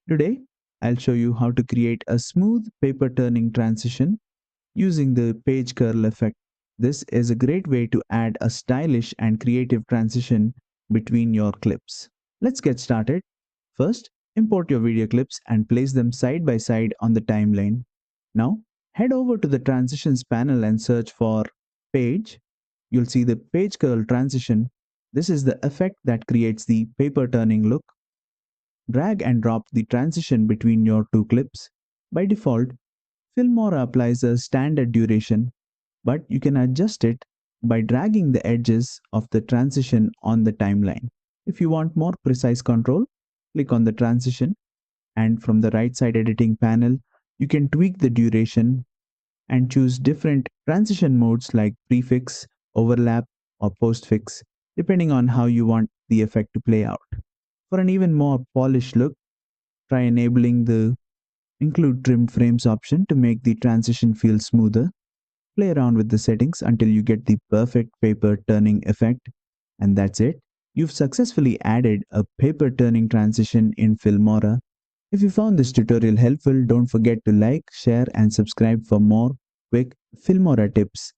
Today, I'll show you how to create a smooth paper turning transition using the page curl effect. This is a great way to add a stylish and creative transition between your clips. Let's get started. First, import your video clips and place them side by side on the timeline. Now, head over to the transitions panel and search for page. You'll see the page curl transition. This is the effect that creates the paper turning look. Drag and drop the transition between your two clips. By default, Filmora applies a standard duration, but you can adjust it by dragging the edges of the transition on the timeline. If you want more precise control, click on the transition, and from the right side editing panel, you can tweak the duration and choose different transition modes like prefix, overlap, or postfix, depending on how you want the effect to play out. For an even more polished look, try enabling the include trim frames option to make the transition feel smoother. Play around with the settings until you get the perfect paper turning effect. And that's it. You've successfully added a paper turning transition in Filmora. If you found this tutorial helpful, don't forget to like, share, and subscribe for more quick Filmora tips.